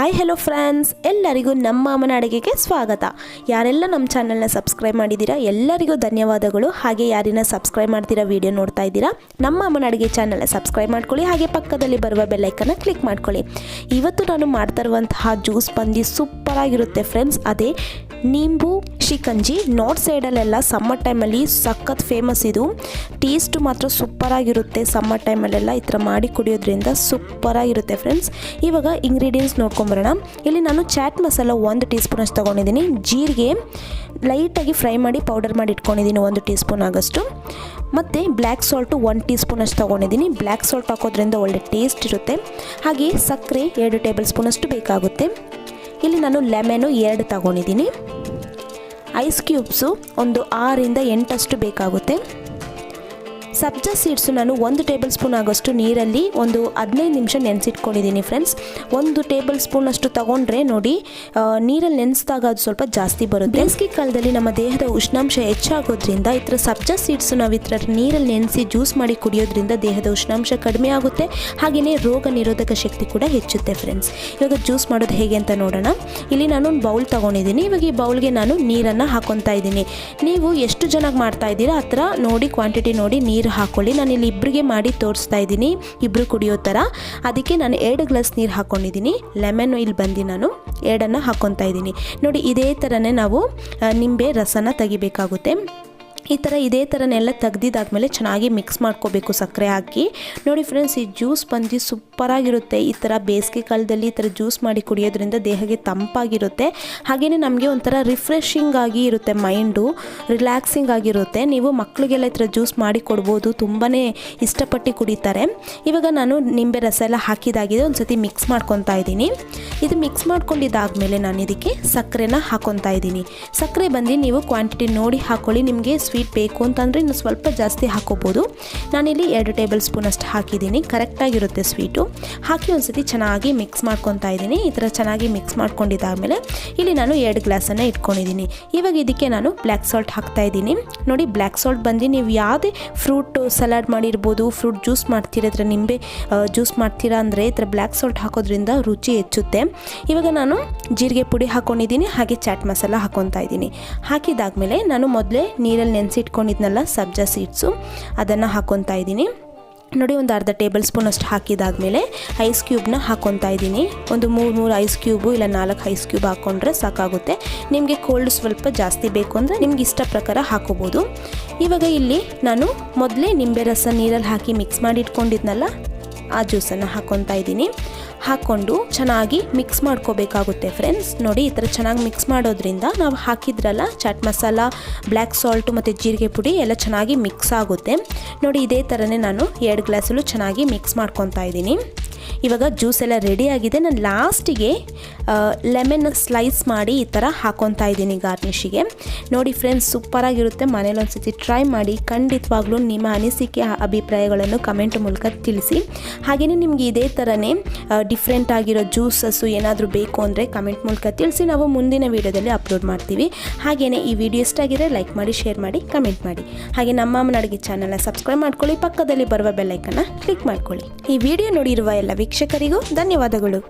Hi hello friends, ಎಲ್ಲರಿಗೂ ನಮ್ಮ ಅಮ್ಮನ ಅಡುಗೆಗೆ ಸ್ವಾಗತ. ಯಾರೆಲ್ಲ ನಮ್ಮ ಚಾನಲ್ನ ಸಬ್ಸ್ಕ್ರೈಬ್ ಮಾಡಿದ್ದೀರಾ ಎಲ್ಲರಿಗೂ ಧನ್ಯವಾದಗಳು. ಹಾಗೆ ಯಾರಿನ ಸಬ್ಸ್ಕ್ರೈಬ್ ಮಾಡ್ತೀರಾ, ವಿಡಿಯೋ ನೋಡ್ತಾ ಇದ್ದೀರಾ, ನಮ್ಮ ಅಮ್ಮನ ಅಡುಗೆ ಚಾನಲ್ನ ಸಬ್ಸ್ಕ್ರೈಬ್ ಮಾಡ್ಕೊಳ್ಳಿ. ಹಾಗೆ ಪಕ್ಕದಲ್ಲಿ ಬರುವ ಬೆಲ್ ಐಕನ್ನ ಕ್ಲಿಕ್ ಮಾಡ್ಕೊಳ್ಳಿ. ಇವತ್ತು ನಾನು ಮಾಡ್ತಾ ಇರುವಂತಹ ಜ್ಯೂಸ್ ಬಂದು ಸೂಪರ್ ಆಗಿರುತ್ತೆ ಫ್ರೆಂಡ್ಸ್. ಅದೇ ನಿಂಬು ಶಿಕಂಜಿ. ನಾರ್ತ್ ಸೈಡಲ್ಲೆಲ್ಲ ಸಮ್ಮರ್ ಟೈಮಲ್ಲಿ ಸಖತ್ ಫೇಮಸ್. ಇದು ಟೇಸ್ಟು ಮಾತ್ರ ಸೂಪರಾಗಿರುತ್ತೆ. ಸಮ್ಮರ್ ಟೈಮಲ್ಲೆಲ್ಲ ಈ ಥರ ಮಾಡಿ ಕುಡಿಯೋದ್ರಿಂದ ಸೂಪರಾಗಿರುತ್ತೆ ಫ್ರೆಂಡ್ಸ್. ಇವಾಗ ಇಂಗ್ರೀಡಿಯೆಂಟ್ಸ್ ನೋಡ್ಕೊಂಬರೋಣ. ಇಲ್ಲಿ ನಾನು ಚಾಟ್ ಮಸಾಲ 1 ಟೀ ಸ್ಪೂನ್ ಅಷ್ಟು ತೊಗೊಂಡಿದ್ದೀನಿ. ಜೀರಿಗೆ ಲೈಟಾಗಿ ಫ್ರೈ ಮಾಡಿ ಪೌಡರ್ ಮಾಡಿ ಇಟ್ಕೊಂಡಿದ್ದೀನಿ 1 ಟೀ ಸ್ಪೂನ್ ಆಗೋಷ್ಟು. ಮತ್ತು ಬ್ಲ್ಯಾಕ್ ಸಾಲ್ಟು 1 ಟೀ ಸ್ಪೂನ್ ಅಷ್ಟು ತೊಗೊಂಡಿದ್ದೀನಿ. ಬ್ಲ್ಯಾಕ್ ಸಾಲ್ಟ್ ಹಾಕೋದ್ರಿಂದ ಒಳ್ಳೆ ಟೇಸ್ಟ್ ಇರುತ್ತೆ. ಹಾಗೆ ಸಕ್ಕರೆ 2 ಟೇಬಲ್ ಸ್ಪೂನ್ ಅಷ್ಟು ಬೇಕಾಗುತ್ತೆ. ಇಲ್ಲಿ ನಾನು ಲೆಮನು 2 ತಗೊಂಡಿದ್ದೀನಿ. ಐಸ್ ಕ್ಯೂಬ್ಸು ಒಂದು 6 ಇಂದ 8 ಅಷ್ಟು ಬೇಕಾಗುತ್ತೆ. ಸಬ್ಜಾ ಸೀಡ್ಸು ನಾನು 1 ಟೇಬಲ್ ಸ್ಪೂನ್ ಆಗೋಷ್ಟು ನೀರಲ್ಲಿ ಒಂದು 15 ನಿಮಿಷ ನೆನೆಸಿಟ್ಕೊಂಡಿದ್ದೀನಿ ಫ್ರೆಂಡ್ಸ್. 1 ಟೇಬಲ್ ಸ್ಪೂನ್ ಅಷ್ಟು ತೊಗೊಂಡ್ರೆ ನೋಡಿ, ನೀರಲ್ಲಿ ನೆನೆಸಿದಾಗ ಅದು ಸ್ವಲ್ಪ ಜಾಸ್ತಿ ಬರುತ್ತೆ. ಬೇಸಿಗೆ ಕಾಲದಲ್ಲಿ ನಮ್ಮ ದೇಹದ ಉಷ್ಣಾಂಶ ಹೆಚ್ಚಾಗೋದ್ರಿಂದ ಈ ಥರ ಸಬ್ಜಾ ಸೀಡ್ಸು ನಾವು ಈ ಥರ ನೀರಲ್ಲಿ ನೆನೆಸಿ ಜ್ಯೂಸ್ ಮಾಡಿ ಕುಡಿಯೋದ್ರಿಂದ ದೇಹದ ಉಷ್ಣಾಂಶ ಕಡಿಮೆ ಆಗುತ್ತೆ. ಹಾಗೆಯೇ ರೋಗ ನಿರೋಧಕ ಶಕ್ತಿ ಕೂಡ ಹೆಚ್ಚುತ್ತೆ ಫ್ರೆಂಡ್ಸ್. ಇವಾಗ ಜ್ಯೂಸ್ ಮಾಡೋದು ಹೇಗೆ ಅಂತ ನೋಡೋಣ. ಇಲ್ಲಿ ನಾನು ಒಂದು ಬೌಲ್ ತೊಗೊಂಡಿದ್ದೀನಿ. ಇವಾಗ ಈ ಬೌಲ್ಗೆ ನಾನು ನೀರನ್ನು ಹಾಕೊತಾ ಇದ್ದೀನಿ. ನೀವು ಎಷ್ಟು ಜನಕ್ಕೆ ಮಾಡ್ತಾ ಇದ್ದೀರಾ ಆ ಥರ ನೋಡಿ, ಕ್ವಾಂಟಿಟಿ ನೋಡಿ ನೀರು ಹಾಕೊಳ್ಳಿ. ನಾನು ಇಲ್ಲಿ ಇಬ್ಬರಿಗೆ ಮಾಡಿ ತೋರಿಸ್ತಾ ಇದ್ದೀನಿ, ಇಬ್ಬರು ಕುಡಿಯೋ ಥರ. ಅದಕ್ಕೆ ನಾನು 2 ಗ್ಲಾಸ್ ನೀರು ಹಾಕ್ಕೊಂಡಿದ್ದೀನಿ. ಲೆಮನ್ನು ಇಲ್ಲಿ ಬಂದು ನಾನು 2 ಹಾಕ್ಕೊತಾ ಇದ್ದೀನಿ. ನೋಡಿ, ಇದೇ ಥರನೇ ನಾವು ನಿಂಬೆ ರಸನ ತೆಗಿಬೇಕಾಗುತ್ತೆ. ಈ ಥರ ಇದೇ ಥರನೆಲ್ಲ ತೆಗ್ದಿದ್ದಾದಮೇಲೆ ಚೆನ್ನಾಗಿ ಮಿಕ್ಸ್ ಮಾಡ್ಕೋಬೇಕು ಸಕ್ಕರೆ ಹಾಕಿ. ನೋಡಿ ಫ್ರೆಂಡ್ಸ್, ಈ ಜ್ಯೂಸ್ ಬಂದು ಸೂಪರಾಗಿರುತ್ತೆ. ಈ ಥರ ಬೇಸಿಗೆ ಕಾಲದಲ್ಲಿ ಈ ಥರ ಜ್ಯೂಸ್ ಮಾಡಿ ಕುಡಿಯೋದ್ರಿಂದ ದೇಹಕ್ಕೆ ತಂಪಾಗಿರುತ್ತೆ. ಹಾಗೆಯೇ ನಮಗೆ ಒಂಥರ ರಿಫ್ರೆಶಿಂಗ್ ಆಗಿ ಇರುತ್ತೆ, ಮೈಂಡು ರಿಲ್ಯಾಕ್ಸಿಂಗ್ ಆಗಿರುತ್ತೆ. ನೀವು ಮಕ್ಕಳಿಗೆಲ್ಲ ಈ ಥರ ಜ್ಯೂಸ್ ಮಾಡಿ ಕೊಡ್ಬೋದು, ತುಂಬಾ ಇಷ್ಟಪಟ್ಟು ಕುಡಿತಾರೆ. ಇವಾಗ ನಾನು ನಿಂಬೆ ರಸ ಎಲ್ಲ ಹಾಕಿದಾಗಿದೆ. ಒಂದು ಸತಿ ಮಿಕ್ಸ್ ಮಾಡ್ಕೊತಾ ಇದ್ದೀನಿ. ಇದು ಮಿಕ್ಸ್ ಮಾಡ್ಕೊಂಡಿದ್ದಾದಮೇಲೆ ನಾನು ಇದಕ್ಕೆ ಸಕ್ಕರೆನ ಹಾಕ್ಕೊತಾ ಇದ್ದೀನಿ. ಸಕ್ಕರೆ ಬಂದು ನೀವು ಕ್ವಾಂಟಿಟಿ ನೋಡಿ ಹಾಕ್ಕೊಳ್ಳಿ. ನಿಮಗೆ ಸ್ವೀಟ್ ಬೇಕು ಅಂತಂದರೆ ಇನ್ನು ಸ್ವಲ್ಪ ಜಾಸ್ತಿ ಹಾಕೋಬೋದು. ನಾನಿಲ್ಲಿ 2 ಟೇಬಲ್ ಸ್ಪೂನ್ ಅಷ್ಟು ಹಾಕಿದ್ದೀನಿ. ಕರೆಕ್ಟಾಗಿರುತ್ತೆ ಸ್ವೀಟು. ಹಾಕಿ ಒಂದ್ಸತಿ ಚೆನ್ನಾಗಿ ಮಿಕ್ಸ್ ಮಾಡ್ಕೊತಾ ಇದ್ದೀನಿ. ಈ ಥರ ಚೆನ್ನಾಗಿ ಮಿಕ್ಸ್ ಮಾಡ್ಕೊಂಡಿದ್ದಾದಮೇಲೆ ಇಲ್ಲಿ ನಾನು 2 ಗ್ಲಾಸನ್ನು ಇಟ್ಕೊಂಡಿದ್ದೀನಿ. ಇವಾಗ ಇದಕ್ಕೆ ನಾನು ಬ್ಲ್ಯಾಕ್ ಸಾಲ್ಟ್ ಹಾಕ್ತಾ ಇದ್ದೀನಿ. ನೋಡಿ, ಬ್ಲ್ಯಾಕ್ ಸಾಲ್ಟ್ ಬಂದು ನೀವು ಯಾವುದೇ ಫ್ರೂಟ್ ಸಲಾಡ್ ಮಾಡಿರ್ಬೋದು, ಫ್ರೂಟ್ ಜ್ಯೂಸ್ ಮಾಡ್ತೀರಾ, ಈ ಥರ ನಿಂಬೆ ಜ್ಯೂಸ್ ಮಾಡ್ತೀರಾ ಅಂದರೆ ಈ ಥರ ಬ್ಲ್ಯಾಕ್ ಸಾಲ್ಟ್ ಹಾಕೋದ್ರಿಂದ ರುಚಿ ಹೆಚ್ಚುತ್ತೆ. ಇವಾಗ ನಾನು ಜೀರಿಗೆ ಪುಡಿ ಹಾಕ್ಕೊಂಡಿದ್ದೀನಿ. ಹಾಗೆ ಚಾಟ್ ಮಸಾಲ ಹಾಕ್ಕೊತಾ ಇದ್ದೀನಿ. ಹಾಕಿದಾದ್ಮೇಲೆ ನಾನು ಮೊದಲೇ ನೀರಲ್ಲಿ ನೆನೆಸಿಟ್ಕೊಂಡಿದ್ನಲ್ಲ ಸಬ್ಜಾ ಸೀಡ್ಸು, ಅದನ್ನು ಹಾಕ್ಕೊತಾ ಇದ್ದೀನಿ. ನೋಡಿ, ಒಂದು ಅರ್ಧ ಟೇಬಲ್ ಸ್ಪೂನ್ ಅಷ್ಟು ಹಾಕಿದಾದ್ಮೇಲೆ ಐಸ್ ಕ್ಯೂಬ್ನ ಹಾಕ್ಕೊತಾ ಇದ್ದೀನಿ. ಒಂದು 3 ಐಸ್ ಕ್ಯೂಬು ಇಲ್ಲ 4 ಐಸ್ ಕ್ಯೂಬ್ ಹಾಕ್ಕೊಂಡ್ರೆ ಸಾಕಾಗುತ್ತೆ. ನಿಮಗೆ ಕೋಲ್ಡ್ ಸ್ವಲ್ಪ ಜಾಸ್ತಿ ಬೇಕು ಅಂದರೆ ನಿಮ್ಗೆ ಇಷ್ಟ ಪ್ರಕಾರ ಹಾಕೋಬೋದು. ಇವಾಗ ಇಲ್ಲಿ ನಾನು ಮೊದಲೇ ನಿಂಬೆ ರಸ ನೀರಲ್ಲಿ ಹಾಕಿ ಮಿಕ್ಸ್ ಮಾಡಿ ಇಟ್ಕೊಂಡಿದ್ನಲ್ಲ ಆ ಜ್ಯೂಸನ್ನು ಹಾಕ್ಕೊತಾ ಇದ್ದೀನಿ. ಹಾಕ್ಕೊಂಡು ಚೆನ್ನಾಗಿ ಮಿಕ್ಸ್ ಮಾಡ್ಕೋಬೇಕಾಗುತ್ತೆ ಫ್ರೆಂಡ್ಸ್. ನೋಡಿ, ಈ ಥರ ಚೆನ್ನಾಗಿ ಮಿಕ್ಸ್ ಮಾಡೋದ್ರಿಂದ ನಾವು ಹಾಕಿದ್ರಲ್ಲ ಚಾಟ್ ಮಸಾಲ, ಬ್ಲ್ಯಾಕ್ ಸಾಲ್ಟು ಮತ್ತು ಜೀರಿಗೆ ಪುಡಿ ಎಲ್ಲ ಚೆನ್ನಾಗಿ ಮಿಕ್ಸ್ ಆಗುತ್ತೆ. ನೋಡಿ, ಇದೇ ಥರನೇ ನಾನು 2 ಗ್ಲಾಸಲ್ಲೂ ಚೆನ್ನಾಗಿ ಮಿಕ್ಸ್ ಮಾಡ್ಕೊತಾ ಇದ್ದೀನಿ. ಇವಾಗ ಜ್ಯೂಸ್ ಎಲ್ಲ ರೆಡಿ ಆಗಿದೆ. ನಾನು ಲಾಸ್ಟಿಗೆ ಲೆಮನ್ ಸ್ಲೈಸ್ ಮಾಡಿ ಈ ಥರ ಹಾಕ್ಕೊತಾ ಇದ್ದೀನಿ ಗಾರ್ನಿಷಿಗೆ. ನೋಡಿ ಫ್ರೆಂಡ್ಸ್, ಸೂಪರಾಗಿರುತ್ತೆ. ಮನೇಲಿ ಒಂದ್ಸತಿ ಟ್ರೈ ಮಾಡಿ. ಖಂಡಿತವಾಗ್ಲೂ ನಿಮ್ಮ ಅನಿಸಿಕೆ ಅಭಿಪ್ರಾಯಗಳನ್ನು ಕಮೆಂಟ್ ಮೂಲಕ ತಿಳಿಸಿ. ಹಾಗೆಯೇ ನಿಮಗೆ ಇದೇ ಥರನೇ ಡಿಫ್ರೆಂಟ್ ಆಗಿರೋ ಜ್ಯೂಸಸ್ಸು ಏನಾದರೂ ಬೇಕು ಅಂದರೆ ಕಮೆಂಟ್ ಮೂಲಕ ತಿಳಿಸಿ. ನಾವು ಮುಂದಿನ ವೀಡಿಯೋದಲ್ಲಿ ಅಪ್ಲೋಡ್ ಮಾಡ್ತೀವಿ. ಹಾಗೆಯೇ ಈ ವಿಡಿಯೋ ಇಷ್ಟ ಆಗಿದ್ರೆ ಲೈಕ್ ಮಾಡಿ, ಶೇರ್ ಮಾಡಿ, ಕಮೆಂಟ್ ಮಾಡಿ. ಹಾಗೆ ನಮ್ಮ ಅಮ್ಮನ ಅಡುಗೆ ಚಾನಲ್ನ ಸಬ್ಸ್ಕ್ರೈಬ್ ಮಾಡ್ಕೊಳ್ಳಿ. ಪಕ್ಕದಲ್ಲಿ ಬರುವ ಬೆಲ್ ಐಕನ್ನ ಕ್ಲಿಕ್ ಮಾಡ್ಕೊಳ್ಳಿ. ಈ ವಿಡಿಯೋ ನೋಡಿರುವ ಎಲ್ಲ ವೀಕ್ಷಕರಿಗೂ ಧನ್ಯವಾದಗಳು.